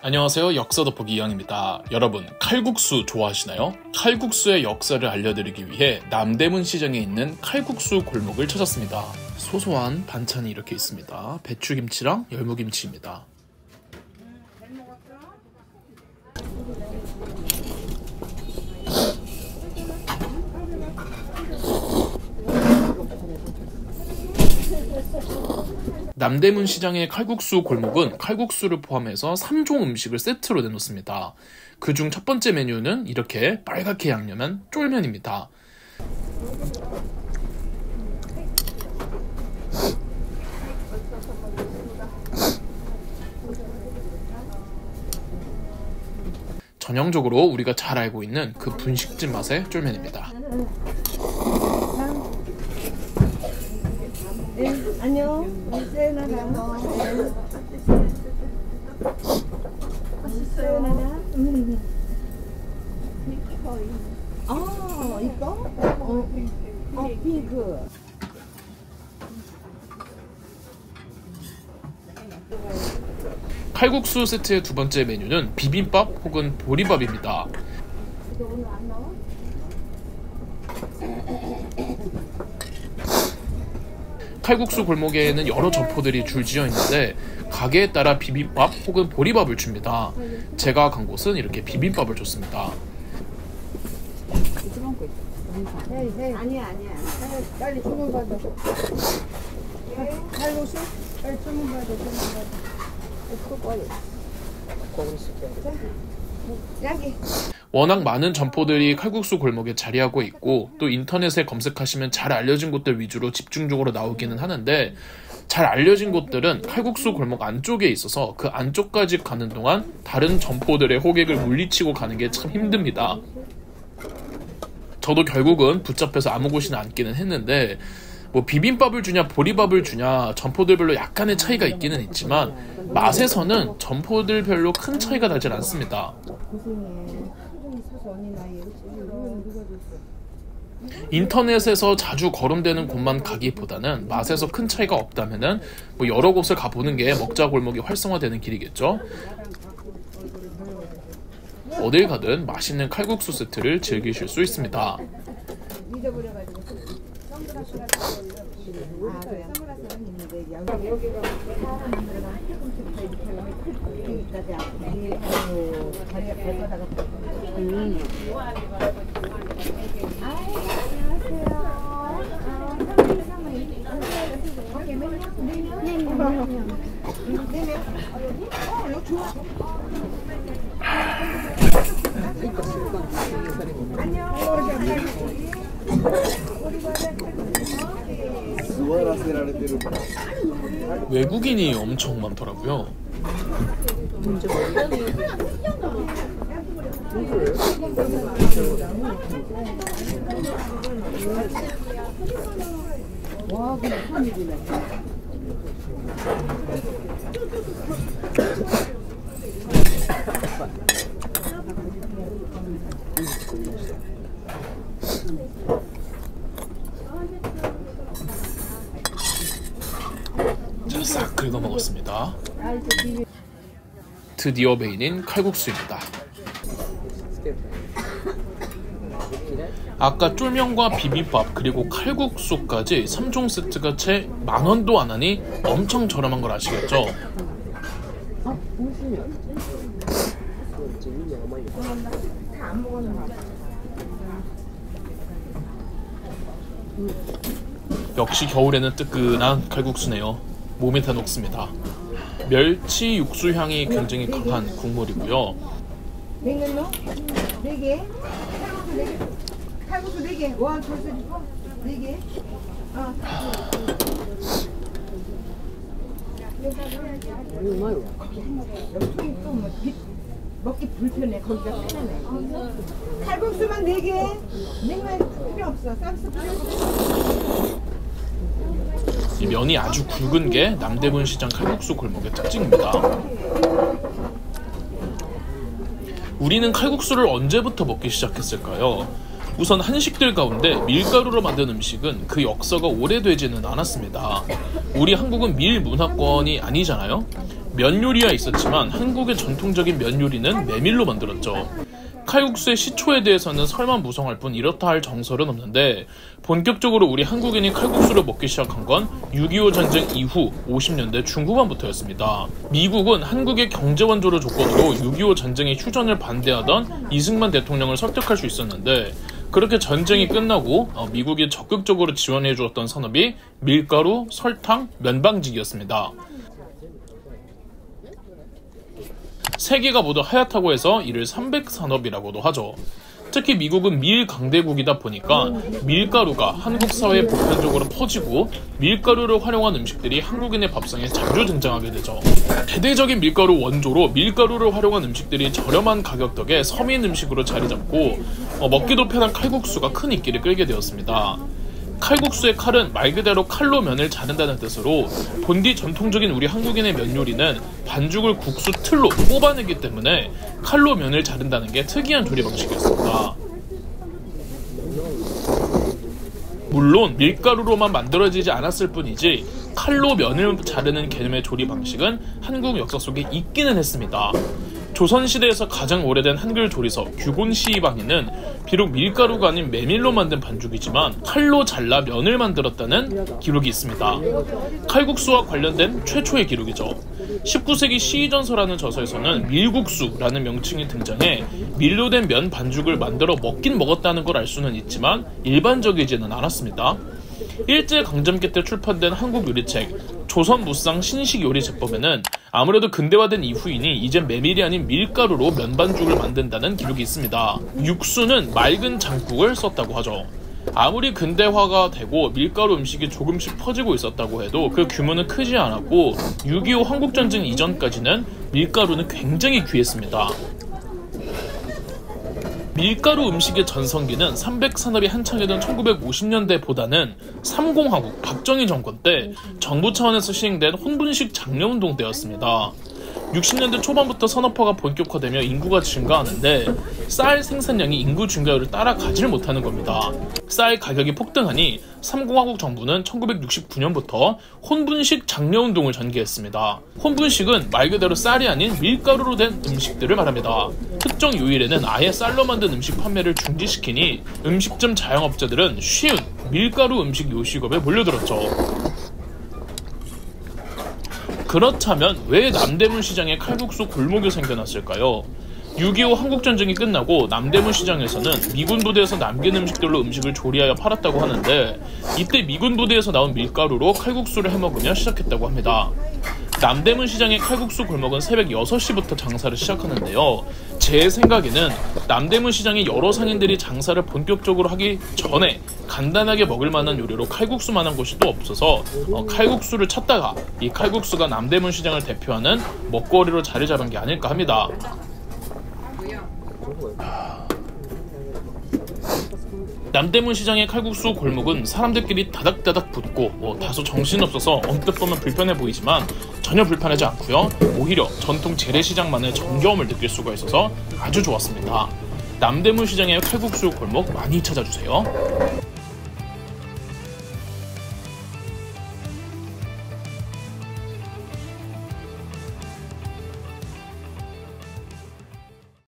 안녕하세요. 역사 돋보기 이왕입니다. 여러분, 칼국수 좋아하시나요? 칼국수의 역사를 알려드리기 위해 남대문 시장에 있는 칼국수 골목을 찾았습니다. 소소한 반찬이 이렇게 있습니다. 배추김치랑 열무김치입니다. 남대문 시장의 칼국수 골목은 칼국수를 포함해서 3종 음식을 세트로 내놓습니다. 그중 첫 번째 메뉴는 이렇게 빨갛게 양념한 쫄면입니다. 전형적으로 우리가 잘 알고 있는 그 분식집 맛의 쫄면입니다. 네, 안녕. 세나나. 세나나. 아, 이거? 핑크. 칼국수 세트의 두 번째 메뉴는 비빔밥 혹은 보리밥입니다. 오늘 안 나와? 칼국수 골목에는 여러 점포들이 줄지어 있는데 가게에 따라 비빔밥 혹은 보리밥을 줍니다. 제가 간 곳은 이렇게 비빔밥을 줬습니다. 아니야. 빨리 주문 받아. 칼국수? 빨리 주문 받아. 여기. 워낙 많은 점포들이 칼국수 골목에 자리하고 있고 또 인터넷에 검색하시면 잘 알려진 곳들 위주로 집중적으로 나오기는 하는데 잘 알려진 곳들은 칼국수 골목 안쪽에 있어서 그 안쪽까지 가는 동안 다른 점포들의 호객을 물리치고 가는 게 참 힘듭니다. 저도 결국은 붙잡혀서 아무 곳이나 앉기는 했는데 뭐 비빔밥을 주냐 보리밥을 주냐 점포들별로 약간의 차이가 있기는 있지만 맛에서는 점포들별로 큰 차이가 나질 않습니다. 인터넷에서 자주 거론되는 곳만 가기보다는 맛에서 큰 차이가 없다면은 뭐 여러 곳을 가보는 게 먹자 골목이 활성화되는 길이겠죠. 어딜 가든 맛있는 칼국수 세트를 즐기실 수 있습니다. 외국인이 엄청 많더라고요. 와, 그냥 한입이네. 자, 싹 긁어 먹었습니다. 드디어 메인인 칼국수입니다. 아까 쫄면과 비빔밥 그리고 칼국수까지 3종 세트가 채 10,000원도 안 하니 엄청 저렴한 걸 아시겠죠? 역시 겨울에는 뜨끈한 칼국수네요. 몸에 다 녹습니다. 멸치 육수 향이 굉장히 강한 국물이고요. 냉면 넣어? 4개? 칼국수 4개. 원, 둘, 셋, 4개. 먹기 불편해. 거기가 편해. 칼국수만 4개. 냉면 필요 없어. 쌈스 필요 없어. 이 면이 아주 굵은 게 남대문 시장 칼국수 골목의 특징입니다. 우리는 칼국수를 언제부터 먹기 시작했을까요? 우선 한식들 가운데 밀가루로 만든 음식은 그 역사가 오래되지는 않았습니다. 우리 한국은 밀 문화권이 아니잖아요. 면 요리야 있었지만 한국의 전통적인 면 요리는 메밀로 만들었죠. 칼국수의 시초에 대해서는 설만무성할 뿐 이렇다 할 정설은 없는데, 본격적으로 우리 한국인이 칼국수를 먹기 시작한 건 6.25 전쟁 이후 50년대 중후반부터였습니다. 미국은 한국의 경제원조를 조건으로 6.25 전쟁의 휴전을 반대하던 이승만 대통령을 설득할 수 있었는데, 그렇게 전쟁이 끝나고 미국이 적극적으로 지원해 주었던 산업이 밀가루, 설탕, 면방직이었습니다. 세 개가 모두 하얗다고 해서 이를 삼백산업이라고도 하죠. 특히 미국은 밀 강대국이다 보니까 밀가루가 한국 사회에 보편적으로 퍼지고 밀가루를 활용한 음식들이 한국인의 밥상에 자주 등장하게 되죠. 대대적인 밀가루 원조로 밀가루를 활용한 음식들이 저렴한 가격 덕에 서민 음식으로 자리 잡고 먹기도 편한 칼국수가 큰 인기를 끌게 되었습니다. 칼국수의 칼은 말 그대로 칼로 면을 자른다는 뜻으로 본디 전통적인 우리 한국인의 면 요리는 반죽을 국수 틀로 뽑아내기 때문에 칼로 면을 자른다는 게 특이한 조리 방식이었습니다. 물론 밀가루로만 만들어지지 않았을 뿐이지 칼로 면을 자르는 개념의 조리 방식은 한국 역사 속에 있기는 했습니다. 조선시대에서 가장 오래된 한글 조리서 규곤시이방에는 비록 밀가루가 아닌 메밀로 만든 반죽이지만 칼로 잘라 면을 만들었다는 기록이 있습니다. 칼국수와 관련된 최초의 기록이죠. 19세기 시의전서라는 저서에서는 밀국수라는 명칭이 등장해 밀로 된 면 반죽을 만들어 먹긴 먹었다는 걸 알 수는 있지만 일반적이지는 않았습니다. 일제강점기 때 출판된 한국 요리책 조선무쌍 신식요리제법에는 아무래도 근대화된 이후이니 이젠 메밀이 아닌 밀가루로 면반죽을 만든다는 기록이 있습니다. 육수는 맑은 장국을 썼다고 하죠. 아무리 근대화가 되고 밀가루 음식이 조금씩 퍼지고 있었다고 해도 그 규모는 크지 않았고 6.25 한국전쟁 이전까지는 밀가루는 굉장히 귀했습니다. 밀가루 음식의 전성기는 삼백산업이 한창이던 1950년대보다는 삼공화국 박정희 정권 때 정부 차원에서 시행된 혼분식 장려운동 때였습니다. 60년대 초반부터 산업화가 본격화되며 인구가 증가하는데 쌀 생산량이 인구 증가율을 따라가질 못하는 겁니다. 쌀 가격이 폭등하니 삼공화국 정부는 1969년부터 혼분식 장려운동을 전개했습니다. 혼분식은 말 그대로 쌀이 아닌 밀가루로 된 음식들을 말합니다. 특정 요일에는 아예 쌀로 만든 음식 판매를 중지시키니 음식점 자영업자들은 쉬운 밀가루 음식 요식업에 몰려들었죠. 그렇다면 왜 남대문 시장에 칼국수 골목이 생겨났을까요? 6.25 한국전쟁이 끝나고 남대문 시장에서는 미군 부대에서 남긴 음식들로 음식을 조리하여 팔았다고 하는데 이때 미군 부대에서 나온 밀가루로 칼국수를 해먹으며 시작했다고 합니다. 남대문 시장의 칼국수 골목은 새벽 6시부터 장사를 시작하는데요. 제 생각에는 남대문 시장에 여러 상인들이 장사를 본격적으로 하기 전에 간단하게 먹을 만한 요리로 칼국수만한 곳이 또 없어서 칼국수를 찾다가 이 칼국수가 남대문 시장을 대표하는 먹거리로 자리 잡은 게 아닐까 합니다. 남대문 시장의 칼국수 골목은 사람들끼리 다닥다닥 붙고 다소 정신없어서 언뜻 보면 불편해 보이지만 전혀 불편하지 않고요. 오히려 전통 재래시장만의 정겨움을 느낄 수가 있어서 아주 좋았습니다. 남대문 시장의 칼국수 골목 많이 찾아주세요.